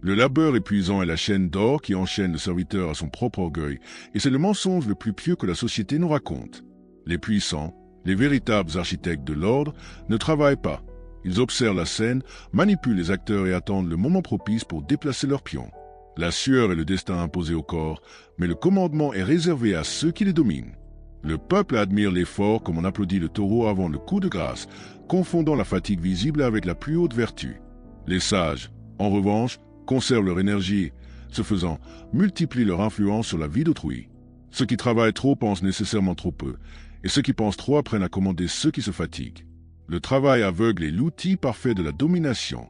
Le labeur épuisant est la chaîne d'or qui enchaîne le serviteur à son propre orgueil, et c'est le mensonge le plus pieux que la société nous raconte. Les puissants, les véritables architectes de l'ordre, ne travaillent pas. Ils observent la scène, manipulent les acteurs et attendent le moment propice pour déplacer leurs pions. La sueur est le destin imposé au corps, mais le commandement est réservé à ceux qui les dominent. Le peuple admire l'effort comme on applaudit le taureau avant le coup de grâce, confondant la fatigue visible avec la plus haute vertu. Les sages, en revanche, conservent leur énergie, ce faisant, multiplient leur influence sur la vie d'autrui. Ceux qui travaillent trop pensent nécessairement trop peu, et ceux qui pensent trop apprennent à commander ceux qui se fatiguent. Le travail aveugle est l'outil parfait de la domination.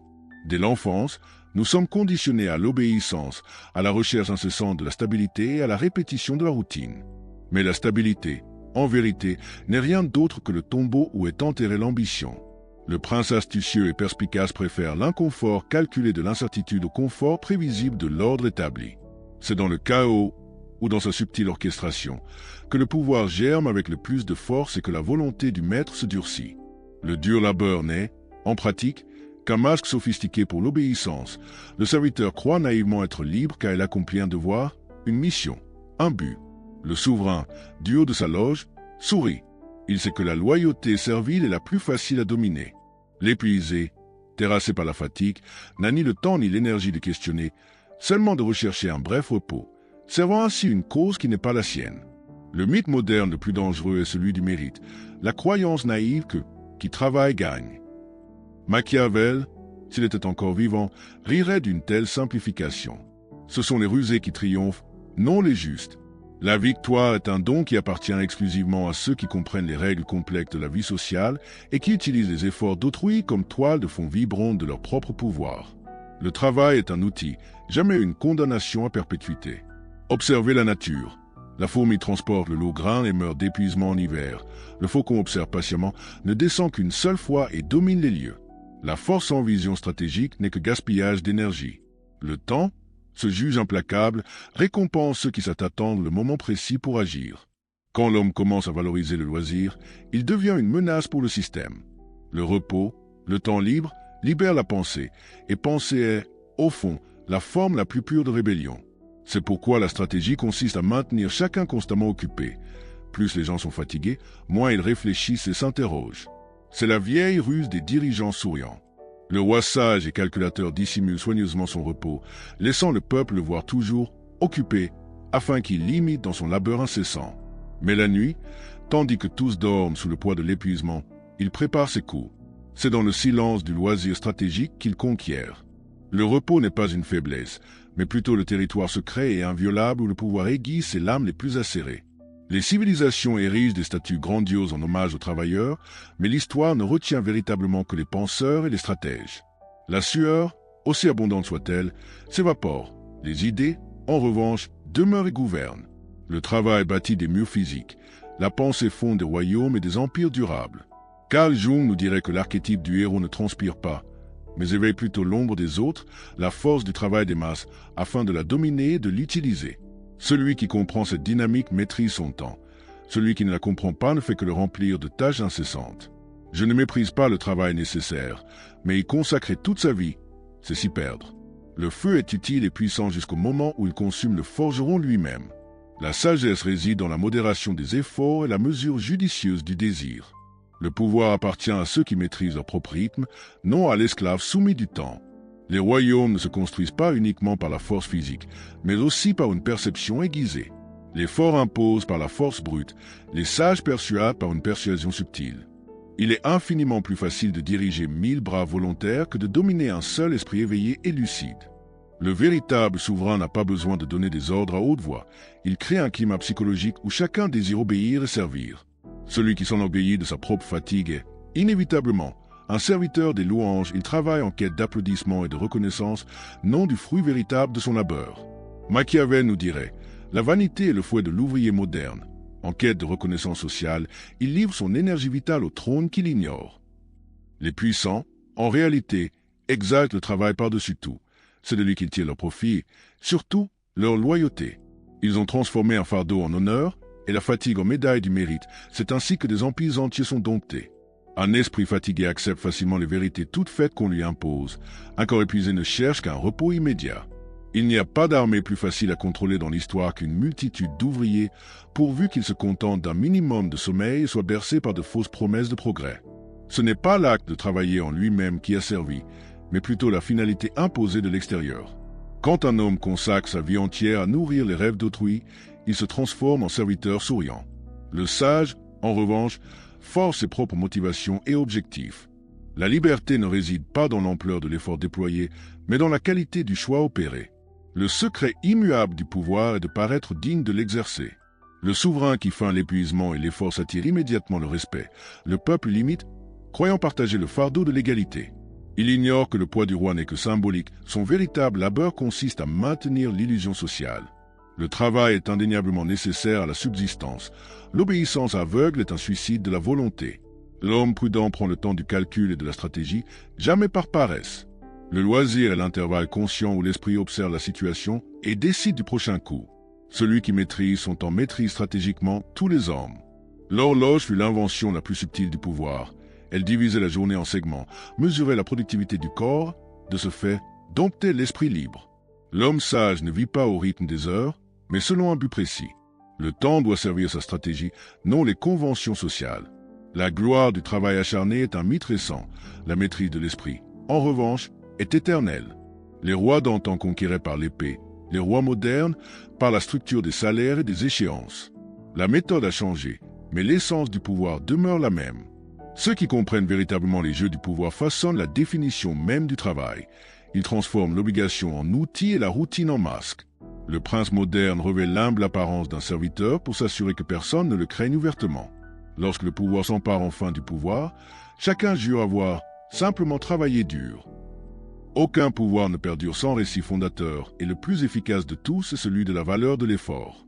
Dès l'enfance, nous sommes conditionnés à l'obéissance, à la recherche incessante de la stabilité et à la répétition de la routine. Mais la stabilité, en vérité, n'est rien d'autre que le tombeau où est enterrée l'ambition. Le prince astucieux et perspicace préfère l'inconfort calculé de l'incertitude au confort prévisible de l'ordre établi. C'est dans le chaos ou dans sa subtile orchestration que le pouvoir germe avec le plus de force et que la volonté du maître se durcit. Le dur labeur n'est, en pratique, qu'un masque sophistiqué pour l'obéissance. Le serviteur croit naïvement être libre car il accomplit un devoir, une mission, un but. Le souverain, du haut de sa loge, sourit. Il sait que la loyauté servile est la plus facile à dominer. L'épuisé, terrassé par la fatigue, n'a ni le temps ni l'énergie de questionner, seulement de rechercher un bref repos, servant ainsi une cause qui n'est pas la sienne. Le mythe moderne le plus dangereux est celui du mérite, la croyance naïve que qui travaille gagne. Machiavel, s'il était encore vivant, rirait d'une telle simplification. Ce sont les rusés qui triomphent, non les justes. La victoire est un don qui appartient exclusivement à ceux qui comprennent les règles complexes de la vie sociale et qui utilisent les efforts d'autrui comme toile de fond vibrante de leur propre pouvoir. Le travail est un outil, jamais une condamnation à perpétuité. Observez la nature. La fourmi transporte le lot grain et meurt d'épuisement en hiver. Le faucon observe patiemment, ne descend qu'une seule fois et domine les lieux. La force en vision stratégique n'est que gaspillage d'énergie. Le temps, ce juge implacable, récompense ceux qui s'attendent le moment précis pour agir. Quand l'homme commence à valoriser le loisir, il devient une menace pour le système. Le repos, le temps libre, libère la pensée, et penser est, au fond, la forme la plus pure de rébellion. C'est pourquoi la stratégie consiste à maintenir chacun constamment occupé. Plus les gens sont fatigués, moins ils réfléchissent et s'interrogent. C'est la vieille ruse des dirigeants souriants. Le roi sage et calculateur dissimule soigneusement son repos, laissant le peuple le voir toujours occupé, afin qu'il l'imite dans son labeur incessant. Mais la nuit, tandis que tous dorment sous le poids de l'épuisement, il prépare ses coups. C'est dans le silence du loisir stratégique qu'il conquiert. Le repos n'est pas une faiblesse, mais plutôt le territoire secret et inviolable où le pouvoir aiguise ses lames les plus acérées. Les civilisations érigent des statues grandioses en hommage aux travailleurs, mais l'histoire ne retient véritablement que les penseurs et les stratèges. La sueur, aussi abondante soit-elle, s'évapore. Les idées, en revanche, demeurent et gouvernent. Le travail bâtit des murs physiques. La pensée fonde des royaumes et des empires durables. Carl Jung nous dirait que l'archétype du héros ne transpire pas, mais éveille plutôt l'ombre des autres, la force du travail des masses, afin de la dominer et de l'utiliser. Celui qui comprend cette dynamique maîtrise son temps. Celui qui ne la comprend pas ne fait que le remplir de tâches incessantes. Je ne méprise pas le travail nécessaire, mais y consacrer toute sa vie, c'est s'y perdre. Le feu est utile et puissant jusqu'au moment où il consume le forgeron lui-même. La sagesse réside dans la modération des efforts et la mesure judicieuse du désir. Le pouvoir appartient à ceux qui maîtrisent leur propre rythme, non à l'esclave soumis du temps. Les royaumes ne se construisent pas uniquement par la force physique, mais aussi par une perception aiguisée. Les forts imposent par la force brute, les sages persuadent par une persuasion subtile. Il est infiniment plus facile de diriger 1000 bras volontaires que de dominer un seul esprit éveillé et lucide. Le véritable souverain n'a pas besoin de donner des ordres à haute voix. Il crée un climat psychologique où chacun désire obéir et servir. Celui qui s'enorgueillit de sa propre fatigue est, inévitablement, un serviteur des louanges. Il travaille en quête d'applaudissements et de reconnaissance, non du fruit véritable de son labeur. Machiavel nous dirait, la vanité est le fouet de l'ouvrier moderne. En quête de reconnaissance sociale, il livre son énergie vitale au trône qu'il ignore. Les puissants, en réalité, exaltent le travail par-dessus tout. C'est de lui qu'ils tirent leur profit, surtout leur loyauté. Ils ont transformé un fardeau en honneur et la fatigue en médaille du mérite. C'est ainsi que des empires entiers sont domptés. Un esprit fatigué accepte facilement les vérités toutes faites qu'on lui impose. Un corps épuisé ne cherche qu'un repos immédiat. Il n'y a pas d'armée plus facile à contrôler dans l'histoire qu'une multitude d'ouvriers, pourvu qu'ils se contentent d'un minimum de sommeil et soient bercés par de fausses promesses de progrès. Ce n'est pas l'acte de travailler en lui-même qui a servi, mais plutôt la finalité imposée de l'extérieur. Quand un homme consacre sa vie entière à nourrir les rêves d'autrui, il se transforme en serviteur souriant. Le sage, en revanche, force ses propres motivations et objectifs. La liberté ne réside pas dans l'ampleur de l'effort déployé, mais dans la qualité du choix opéré. Le secret immuable du pouvoir est de paraître digne de l'exercer. Le souverain qui feint l'épuisement et l'effort attire immédiatement le respect. Le peuple l'imite, croyant partager le fardeau de l'égalité. Il ignore que le poids du roi n'est que symbolique. Son véritable labeur consiste à maintenir l'illusion sociale. Le travail est indéniablement nécessaire à la subsistance. L'obéissance aveugle est un suicide de la volonté. L'homme prudent prend le temps du calcul et de la stratégie, jamais par paresse. Le loisir est l'intervalle conscient où l'esprit observe la situation et décide du prochain coup. Celui qui maîtrise son temps maîtrise stratégiquement tous les hommes. L'horloge fut l'invention la plus subtile du pouvoir. Elle divisait la journée en segments, mesurait la productivité du corps, de ce fait, domptait l'esprit libre. L'homme sage ne vit pas au rythme des heures, mais selon un but précis. Le temps doit servir sa stratégie, non les conventions sociales. La gloire du travail acharné est un mythe récent, la maîtrise de l'esprit, en revanche, est éternelle. Les rois d'antan conquéraient par l'épée, les rois modernes par la structure des salaires et des échéances. La méthode a changé, mais l'essence du pouvoir demeure la même. Ceux qui comprennent véritablement les jeux du pouvoir façonnent la définition même du travail. Ils transforment l'obligation en outil et la routine en masque. Le prince moderne revêt l'humble apparence d'un serviteur pour s'assurer que personne ne le craigne ouvertement. Lorsque le pouvoir s'empare enfin du pouvoir, chacun jure avoir simplement travaillé dur. Aucun pouvoir ne perdure sans récit fondateur, et le plus efficace de tous est celui de la valeur de l'effort.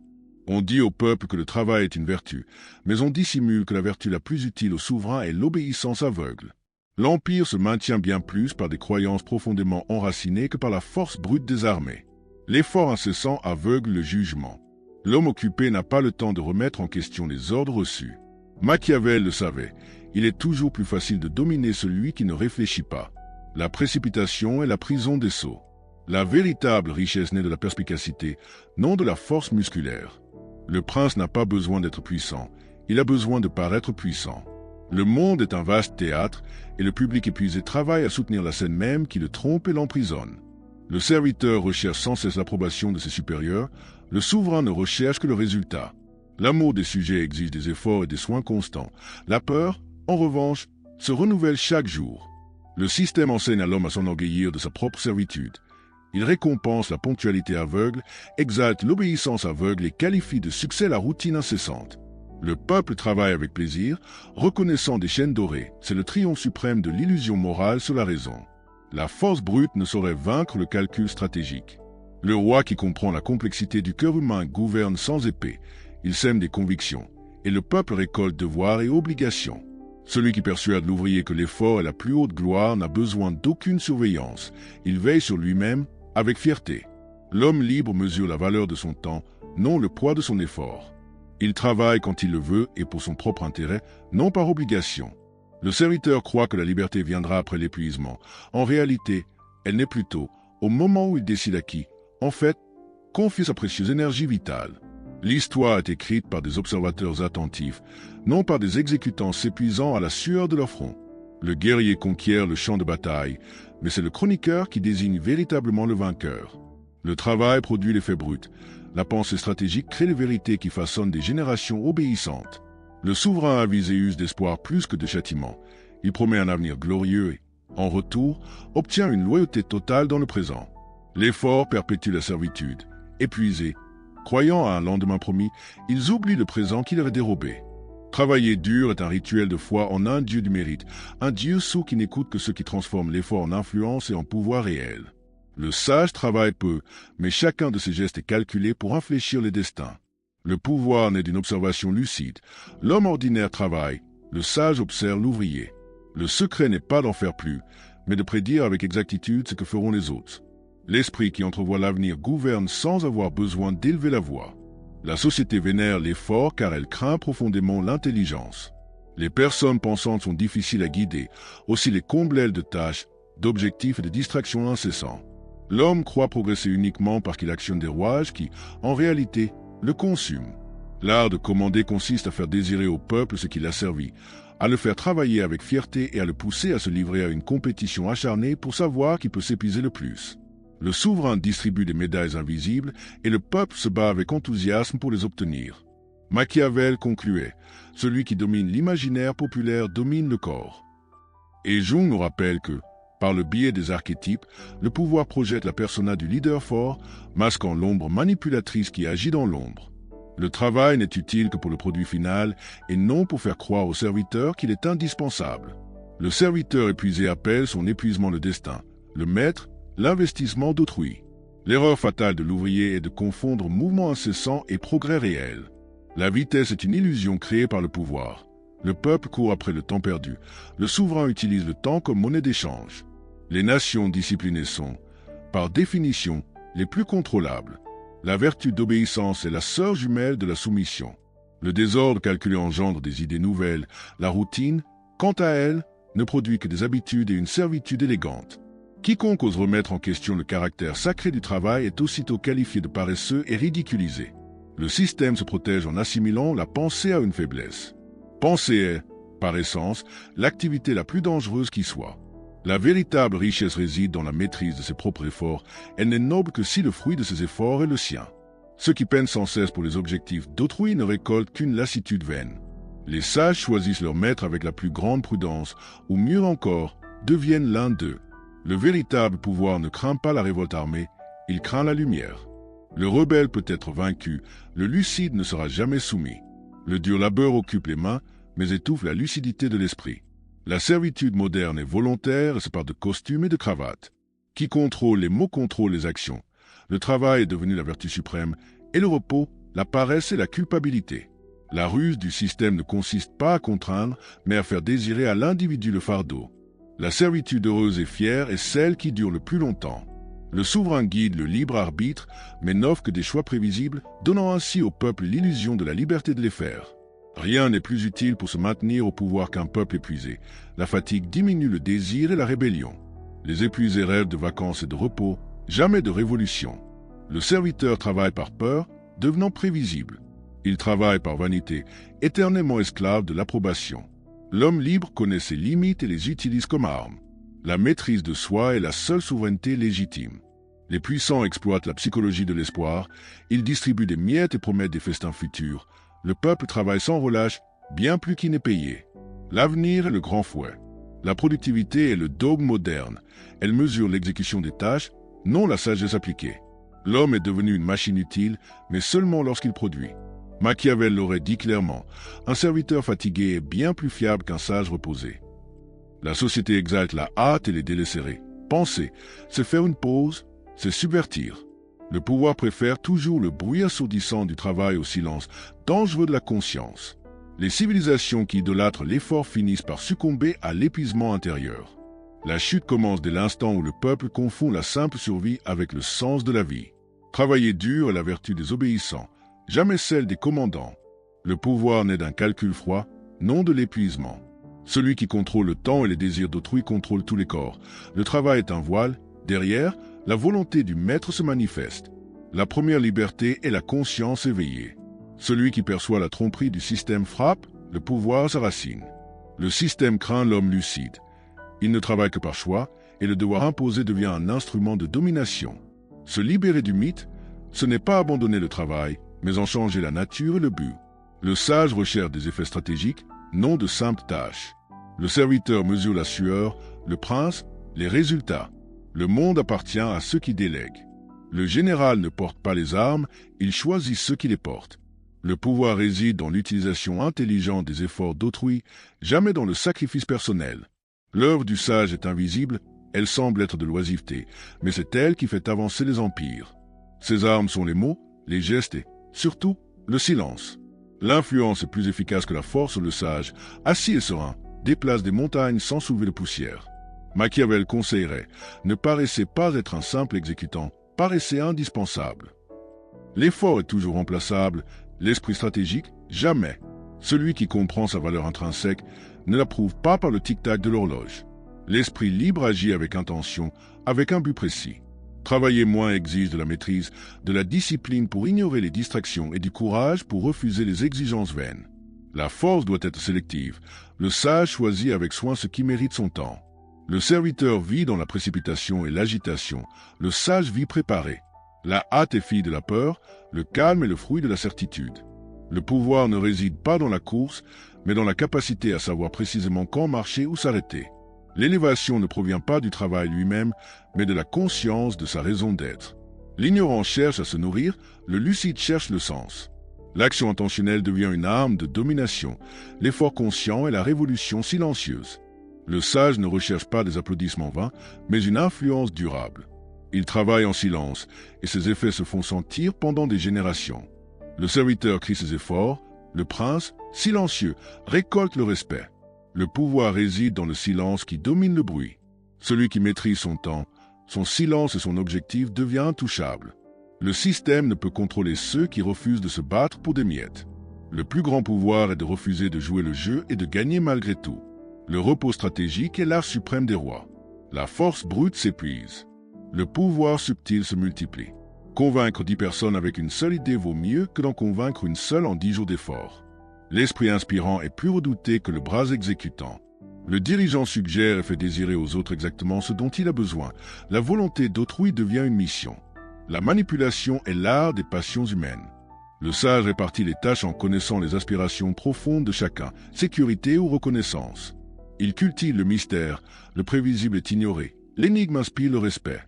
On dit au peuple que le travail est une vertu, mais on dissimule que la vertu la plus utile au souverain est l'obéissance aveugle. L'Empire se maintient bien plus par des croyances profondément enracinées que par la force brute des armées. L'effort incessant aveugle le jugement. L'homme occupé n'a pas le temps de remettre en question les ordres reçus. Machiavel le savait, il est toujours plus facile de dominer celui qui ne réfléchit pas. La précipitation est la prison des sots. La véritable richesse naît de la perspicacité, non de la force musculaire. Le prince n'a pas besoin d'être puissant, il a besoin de paraître puissant. Le monde est un vaste théâtre, et le public épuisé travaille à soutenir la scène même qui le trompe et l'emprisonne. Le serviteur recherche sans cesse l'approbation de ses supérieurs, le souverain ne recherche que le résultat. L'amour des sujets exige des efforts et des soins constants. La peur, en revanche, se renouvelle chaque jour. Le système enseigne à l'homme à s'enorgueillir de sa propre servitude. Il récompense la ponctualité aveugle, exalte l'obéissance aveugle et qualifie de succès la routine incessante. Le peuple travaille avec plaisir, reconnaissant des chaînes dorées. C'est le triomphe suprême de l'illusion morale sur la raison. La force brute ne saurait vaincre le calcul stratégique. Le roi qui comprend la complexité du cœur humain gouverne sans épée. Il sème des convictions, et le peuple récolte devoirs et obligations. Celui qui persuade l'ouvrier que l'effort est la plus haute gloire n'a besoin d'aucune surveillance. Il veille sur lui-même avec fierté. L'homme libre mesure la valeur de son temps, non le poids de son effort. Il travaille quand il le veut et pour son propre intérêt, non par obligation. Le serviteur croit que la liberté viendra après l'épuisement. En réalité, elle n'est plus tôt, au moment où il décide à qui, en fait, confier sa précieuse énergie vitale. L'histoire est écrite par des observateurs attentifs, non par des exécutants s'épuisant à la sueur de leur front. Le guerrier conquiert le champ de bataille, mais c'est le chroniqueur qui désigne véritablement le vainqueur. Le travail produit l'effet brut. La pensée stratégique crée les vérités qui façonnent des générations obéissantes. Le souverain avisé use d'espoir plus que de châtiment. Il promet un avenir glorieux et, en retour, obtient une loyauté totale dans le présent. L'effort perpétue la servitude. Épuisés, croyant à un lendemain promis, ils oublient le présent qui leur est dérobé. Travailler dur est un rituel de foi en un Dieu du mérite, un Dieu sot qui n'écoute que ceux qui transforment l'effort en influence et en pouvoir réel. Le sage travaille peu, mais chacun de ses gestes est calculé pour infléchir les destins. Le pouvoir naît d'une observation lucide. L'homme ordinaire travaille, le sage observe l'ouvrier. Le secret n'est pas d'en faire plus, mais de prédire avec exactitude ce que feront les autres. L'esprit qui entrevoit l'avenir gouverne sans avoir besoin d'élever la voix. La société vénère l'effort car elle craint profondément l'intelligence. Les personnes pensantes sont difficiles à guider, aussi les comblent de tâches, d'objectifs et de distractions incessants. L'homme croit progresser uniquement parce qu'il actionne des rouages qui, en réalité, le consument. L'art de commander consiste à faire désirer au peuple ce qu'il a servi, à le faire travailler avec fierté et à le pousser à se livrer à une compétition acharnée pour savoir qui peut s'épuiser le plus. Le souverain distribue des médailles invisibles et le peuple se bat avec enthousiasme pour les obtenir. Machiavel concluait « Celui qui domine l'imaginaire populaire domine le corps ». Et Jung nous rappelle que, par le biais des archétypes, le pouvoir projette la persona du leader fort, masquant l'ombre manipulatrice qui agit dans l'ombre. Le travail n'est utile que pour le produit final et non pour faire croire au serviteur qu'il est indispensable. Le serviteur épuisé appelle son épuisement le destin, le maître, l'investissement d'autrui. L'erreur fatale de l'ouvrier est de confondre mouvement incessant et progrès réel. La vitesse est une illusion créée par le pouvoir. Le peuple court après le temps perdu. Le souverain utilise le temps comme monnaie d'échange. Les nations disciplinées sont, par définition, les plus contrôlables. La vertu d'obéissance est la sœur jumelle de la soumission. Le désordre calculé engendre des idées nouvelles. La routine, quant à elle, ne produit que des habitudes et une servitude élégante. Quiconque ose remettre en question le caractère sacré du travail est aussitôt qualifié de paresseux et ridiculisé. Le système se protège en assimilant la pensée à une faiblesse. Penser est, par essence, l'activité la plus dangereuse qui soit. La véritable richesse réside dans la maîtrise de ses propres efforts. Elle n'est noble que si le fruit de ses efforts est le sien. Ceux qui peinent sans cesse pour les objectifs d'autrui ne récoltent qu'une lassitude vaine. Les sages choisissent leur maître avec la plus grande prudence, ou mieux encore, deviennent l'un d'eux. Le véritable pouvoir ne craint pas la révolte armée, il craint la lumière. Le rebelle peut être vaincu, le lucide ne sera jamais soumis. Le dur labeur occupe les mains, mais étouffe la lucidité de l'esprit. La servitude moderne est volontaire et se part de costumes et de cravates. Qui contrôle les mots contrôle les actions. Le travail est devenu la vertu suprême, et le repos, la paresse et la culpabilité. La ruse du système ne consiste pas à contraindre, mais à faire désirer à l'individu le fardeau. La servitude heureuse et fière est celle qui dure le plus longtemps. Le souverain guide le libre arbitre, mais n'offre que des choix prévisibles, donnant ainsi au peuple l'illusion de la liberté de les faire. Rien n'est plus utile pour se maintenir au pouvoir qu'un peuple épuisé. La fatigue diminue le désir et la rébellion. Les épuisés rêvent de vacances et de repos, jamais de révolution. Le serviteur travaille par peur, devenant prévisible. Il travaille par vanité, éternellement esclave de l'approbation. L'homme libre connaît ses limites et les utilise comme armes. La maîtrise de soi est la seule souveraineté légitime. Les puissants exploitent la psychologie de l'espoir, ils distribuent des miettes et promettent des festins futurs. Le peuple travaille sans relâche, bien plus qu'il n'est payé. L'avenir est le grand fouet. La productivité est le dogme moderne. Elle mesure l'exécution des tâches, non la sagesse appliquée. L'homme est devenu une machine utile, mais seulement lorsqu'il produit. Machiavel l'aurait dit clairement, un serviteur fatigué est bien plus fiable qu'un sage reposé. La société exalte la hâte et les délais serrés. Penser, c'est faire une pause, c'est subvertir. Le pouvoir préfère toujours le bruit assourdissant du travail au silence, dangereux de la conscience. Les civilisations qui idolâtrent l'effort finissent par succomber à l'épuisement intérieur. La chute commence dès l'instant où le peuple confond la simple survie avec le sens de la vie. Travailler dur est la vertu des obéissants, jamais celle des commandants. Le pouvoir naît d'un calcul froid, non de l'épuisement. Celui qui contrôle le temps et les désirs d'autrui contrôle tous les corps. Le travail est un voile, derrière, la volonté du maître se manifeste. La première liberté est la conscience éveillée. Celui qui perçoit la tromperie du système frappe, le pouvoir s'arracine. Le système craint l'homme lucide. Il ne travaille que par choix, et le devoir imposé devient un instrument de domination. Se libérer du mythe, ce n'est pas abandonner le travail, mais en changer la nature et le but. Le sage recherche des effets stratégiques, non de simples tâches. Le serviteur mesure la sueur, le prince, les résultats. Le monde appartient à ceux qui délèguent. Le général ne porte pas les armes, il choisit ceux qui les portent. Le pouvoir réside dans l'utilisation intelligente des efforts d'autrui, jamais dans le sacrifice personnel. L'œuvre du sage est invisible, elle semble être de l'oisiveté, mais c'est elle qui fait avancer les empires. Ses armes sont les mots, les gestes et, surtout, le silence. L'influence est plus efficace que la force, le sage, assis et serein, déplace des montagnes sans soulever de poussière. Machiavel conseillerait, ne paraissez pas être un simple exécutant, paraissez indispensable. L'effort est toujours remplaçable, l'esprit stratégique, jamais. Celui qui comprend sa valeur intrinsèque ne la prouve pas par le tic-tac de l'horloge. L'esprit libre agit avec intention, avec un but précis. Travailler moins exige de la maîtrise, de la discipline pour ignorer les distractions et du courage pour refuser les exigences vaines. La force doit être sélective. Le sage choisit avec soin ce qui mérite son temps. Le serviteur vit dans la précipitation et l'agitation. Le sage vit préparé. La hâte est fille de la peur, le calme est le fruit de la certitude. Le pouvoir ne réside pas dans la course, mais dans la capacité à savoir précisément quand marcher ou s'arrêter. L'élévation ne provient pas du travail lui-même, mais de la conscience de sa raison d'être. L'ignorant cherche à se nourrir, le lucide cherche le sens. L'action intentionnelle devient une arme de domination, l'effort conscient est la révolution silencieuse. Le sage ne recherche pas des applaudissements vains, mais une influence durable. Il travaille en silence, et ses effets se font sentir pendant des générations. Le serviteur crie ses efforts, le prince, silencieux, récolte le respect. Le pouvoir réside dans le silence qui domine le bruit. Celui qui maîtrise son temps, son silence et son objectif devient intouchable. Le système ne peut contrôler ceux qui refusent de se battre pour des miettes. Le plus grand pouvoir est de refuser de jouer le jeu et de gagner malgré tout. Le repos stratégique est l'art suprême des rois. La force brute s'épuise. Le pouvoir subtil se multiplie. Convaincre 10 personnes avec une seule idée vaut mieux que d'en convaincre une seule en 10 jours d'effort. L'esprit inspirant est plus redouté que le bras exécutant. Le dirigeant suggère et fait désirer aux autres exactement ce dont il a besoin. La volonté d'autrui devient une mission. La manipulation est l'art des passions humaines. Le sage répartit les tâches en connaissant les aspirations profondes de chacun, sécurité ou reconnaissance. Il cultive le mystère, le prévisible est ignoré, l'énigme inspire le respect.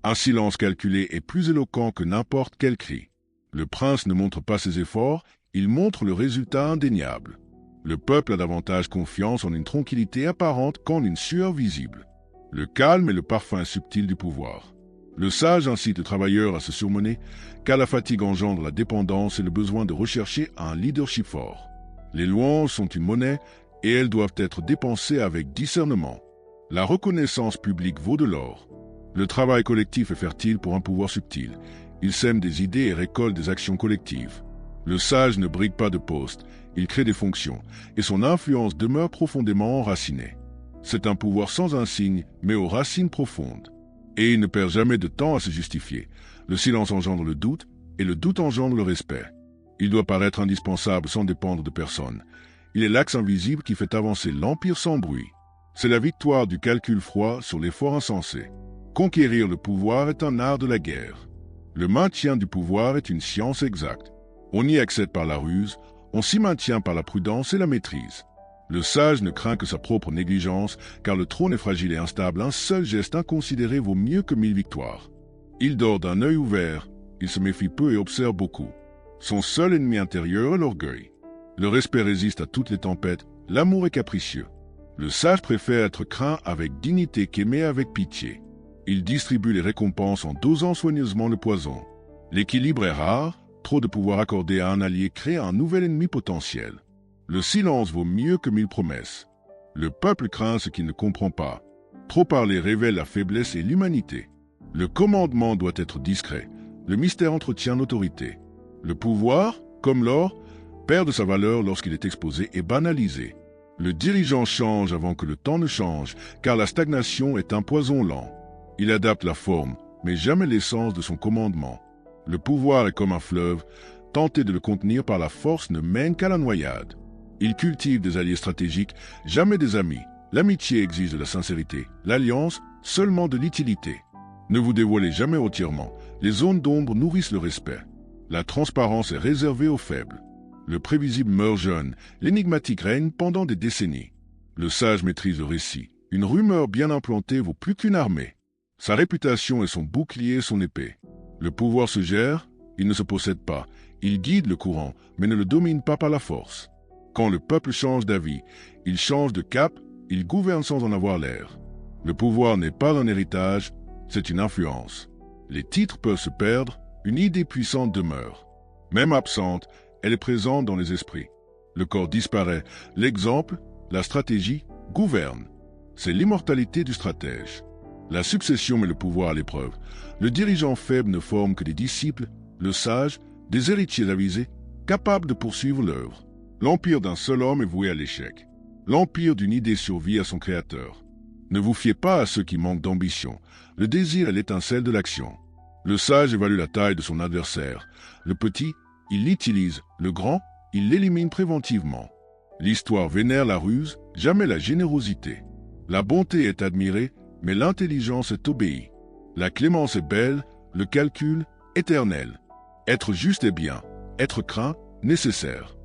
Un silence calculé est plus éloquent que n'importe quel cri. Le prince ne montre pas ses efforts, il montre le résultat indéniable. Le peuple a davantage confiance en une tranquillité apparente qu'en une sueur visible. Le calme est le parfum subtil du pouvoir. Le sage incite le travailleur à se surmener, car la fatigue engendre la dépendance et le besoin de rechercher un leadership fort. Les louanges sont une monnaie et elles doivent être dépensées avec discernement. La reconnaissance publique vaut de l'or. Le travail collectif est fertile pour un pouvoir subtil. Il sème des idées et récolte des actions collectives. Le sage ne brigue pas de poste, il crée des fonctions, et son influence demeure profondément enracinée. C'est un pouvoir sans insigne, mais aux racines profondes. Et il ne perd jamais de temps à se justifier. Le silence engendre le doute, et le doute engendre le respect. Il doit paraître indispensable sans dépendre de personne. Il est l'axe invisible qui fait avancer l'empire sans bruit. C'est la victoire du calcul froid sur l'effort insensé. Conquérir le pouvoir est un art de la guerre. Le maintien du pouvoir est une science exacte. On y accède par la ruse, on s'y maintient par la prudence et la maîtrise. Le sage ne craint que sa propre négligence, car le trône est fragile et instable. Un seul geste inconsidéré vaut mieux que 1000 victoires. Il dort d'un œil ouvert, il se méfie peu et observe beaucoup. Son seul ennemi intérieur est l'orgueil. Le respect résiste à toutes les tempêtes, l'amour est capricieux. Le sage préfère être craint avec dignité qu'aimer avec pitié. Il distribue les récompenses en dosant soigneusement le poison. L'équilibre est rare, trop de pouvoir accordé à un allié crée un nouvel ennemi potentiel. Le silence vaut mieux que 1000 promesses. Le peuple craint ce qu'il ne comprend pas. Trop parler révèle la faiblesse et l'humanité. Le commandement doit être discret. Le mystère entretient l'autorité. Le pouvoir, comme l'or, perd de sa valeur lorsqu'il est exposé et banalisé. Le dirigeant change avant que le temps ne change, car la stagnation est un poison lent. Il adapte la forme, mais jamais l'essence de son commandement. Le pouvoir est comme un fleuve, tenter de le contenir par la force ne mène qu'à la noyade. Il cultive des alliés stratégiques, jamais des amis. L'amitié exige de la sincérité, l'alliance seulement de l'utilité. Ne vous dévoilez jamais entièrement, les zones d'ombre nourrissent le respect. La transparence est réservée aux faibles. Le prévisible meurt jeune, l'énigmatique règne pendant des décennies. Le sage maîtrise le récit. Une rumeur bien implantée vaut plus qu'une armée. Sa réputation est son bouclier et son épée. Le pouvoir se gère, il ne se possède pas. Il guide le courant, mais ne le domine pas par la force. Quand le peuple change d'avis, il change de cap, il gouverne sans en avoir l'air. Le pouvoir n'est pas un héritage, c'est une influence. Les titres peuvent se perdre, une idée puissante demeure. Même absente, elle est présente dans les esprits. Le corps disparaît, l'exemple, la stratégie, gouverne. C'est l'immortalité du stratège. La succession met le pouvoir à l'épreuve. Le dirigeant faible ne forme que des disciples, le sage, des héritiers avisés, capables de poursuivre l'œuvre. L'empire d'un seul homme est voué à l'échec. L'empire d'une idée survit à son créateur. Ne vous fiez pas à ceux qui manquent d'ambition. Le désir est l'étincelle de l'action. Le sage évalue la taille de son adversaire. Le petit, il l'utilise. Le grand, il l'élimine préventivement. L'histoire vénère la ruse, jamais la générosité. La bonté est admirée, mais l'intelligence est obéie. La clémence est belle, le calcul, éternel. Être juste est bien, être craint, nécessaire.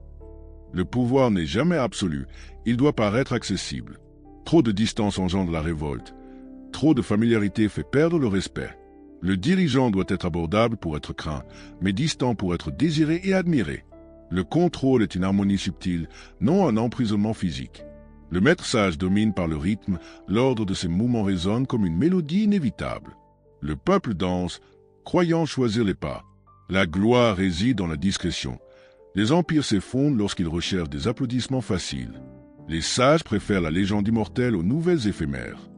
Le pouvoir n'est jamais absolu, il doit paraître accessible. Trop de distance engendre la révolte. Trop de familiarité fait perdre le respect. Le dirigeant doit être abordable pour être craint, mais distant pour être désiré et admiré. Le contrôle est une harmonie subtile, non un emprisonnement physique. Le maître sage domine par le rythme, l'ordre de ses mouvements résonne comme une mélodie inévitable. Le peuple danse, croyant choisir les pas. La gloire réside dans la discrétion. Les empires s'effondrent lorsqu'ils recherchent des applaudissements faciles. Les sages préfèrent la légende immortelle aux nouvelles éphémères.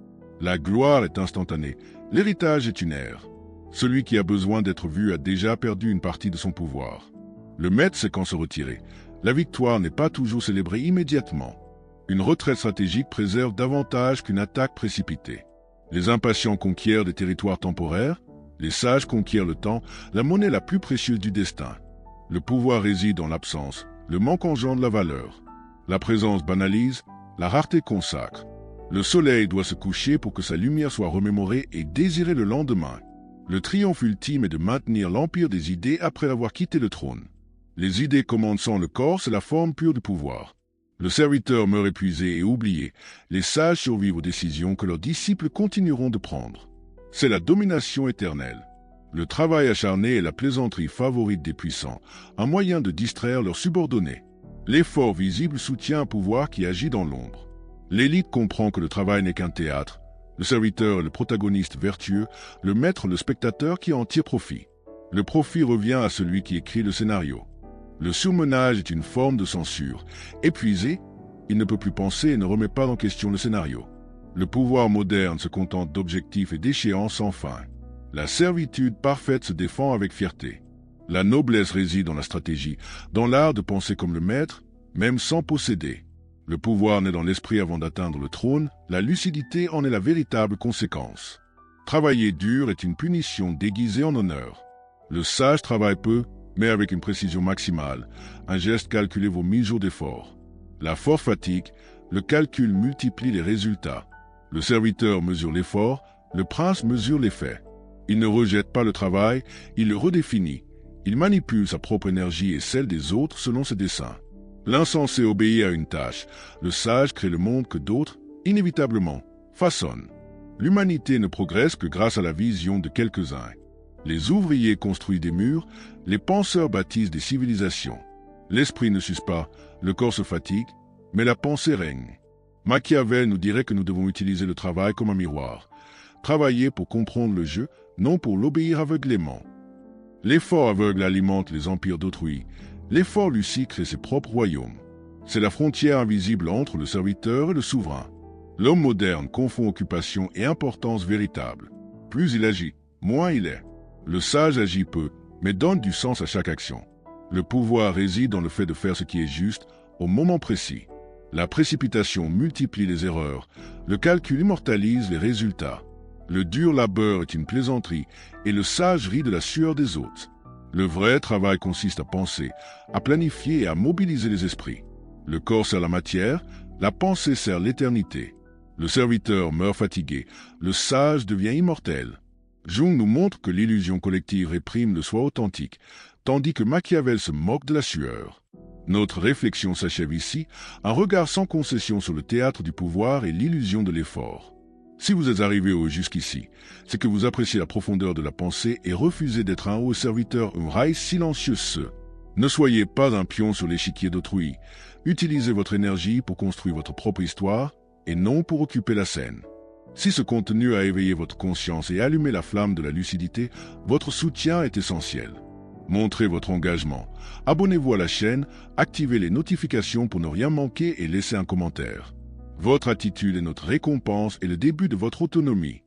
La gloire est instantanée, l'héritage est une ère. Celui qui a besoin d'être vu a déjà perdu une partie de son pouvoir. Le maître sait quand se retirer. La victoire n'est pas toujours célébrée immédiatement. Une retraite stratégique préserve davantage qu'une attaque précipitée. Les impatients conquièrent des territoires temporaires, les sages conquièrent le temps, la monnaie la plus précieuse du destin. Le pouvoir réside dans l'absence, le manque engendre la valeur. La présence banalise, la rareté consacre. Le soleil doit se coucher pour que sa lumière soit remémorée et désirée le lendemain. Le triomphe ultime est de maintenir l'empire des idées après avoir quitté le trône. Les idées commandent sans le corps, c'est la forme pure du pouvoir. Le serviteur meurt épuisé et oublié. Les sages survivent aux décisions que leurs disciples continueront de prendre. C'est la domination éternelle. Le travail acharné est la plaisanterie favorite des puissants, un moyen de distraire leurs subordonnés. L'effort visible soutient un pouvoir qui agit dans l'ombre. L'élite comprend que le travail n'est qu'un théâtre. Le serviteur est le protagoniste vertueux, le maître le spectateur qui en tire profit. Le profit revient à celui qui écrit le scénario. Le surmenage est une forme de censure. Épuisé, il ne peut plus penser et ne remet pas en question le scénario. Le pouvoir moderne se contente d'objectifs et d'échéances sans fin. La servitude parfaite se défend avec fierté. La noblesse réside dans la stratégie, dans l'art de penser comme le maître, même sans posséder. Le pouvoir naît dans l'esprit avant d'atteindre le trône, la lucidité en est la véritable conséquence. Travailler dur est une punition déguisée en honneur. Le sage travaille peu, mais avec une précision maximale. Un geste calculé vaut 1000 jours d'effort. La force fatigue, le calcul multiplie les résultats. Le serviteur mesure l'effort, le prince mesure l'effet. Il ne rejette pas le travail, il le redéfinit. Il manipule sa propre énergie et celle des autres selon ses desseins. L'insensé obéit à une tâche. Le sage crée le monde que d'autres, inévitablement, façonnent. L'humanité ne progresse que grâce à la vision de quelques-uns. Les ouvriers construisent des murs, les penseurs bâtissent des civilisations. L'esprit ne s'use pas, le corps se fatigue, mais la pensée règne. Machiavel nous dirait que nous devons utiliser le travail comme un miroir. Travailler pour comprendre le jeu, non pour l'obéir aveuglément. L'effort aveugle alimente les empires d'autrui. L'effort lucide crée ses propres royaumes. C'est la frontière invisible entre le serviteur et le souverain. L'homme moderne confond occupation et importance véritable. Plus il agit, moins il est. Le sage agit peu, mais donne du sens à chaque action. Le pouvoir réside dans le fait de faire ce qui est juste, au moment précis. La précipitation multiplie les erreurs, le calcul immortalise les résultats. Le dur labeur est une plaisanterie, et le sage rit de la sueur des autres. Le vrai travail consiste à penser, à planifier et à mobiliser les esprits. Le corps sert la matière, la pensée sert l'éternité. Le serviteur meurt fatigué, le sage devient immortel. Jung nous montre que l'illusion collective réprime le soi authentique, tandis que Machiavel se moque de la sueur. Notre réflexion s'achève ici, un regard sans concession sur le théâtre du pouvoir et l'illusion de l'effort. Si vous êtes arrivé jusqu'ici, c'est que vous appréciez la profondeur de la pensée et refusez d'être un haut serviteur, un rail silencieux ceux. Ne soyez pas un pion sur l'échiquier d'autrui. Utilisez votre énergie pour construire votre propre histoire et non pour occuper la scène. Si ce contenu a éveillé votre conscience et allumé la flamme de la lucidité, votre soutien est essentiel. Montrez votre engagement. Abonnez-vous à la chaîne, activez les notifications pour ne rien manquer et laissez un commentaire. Votre attitude est notre récompense et le début de votre autonomie.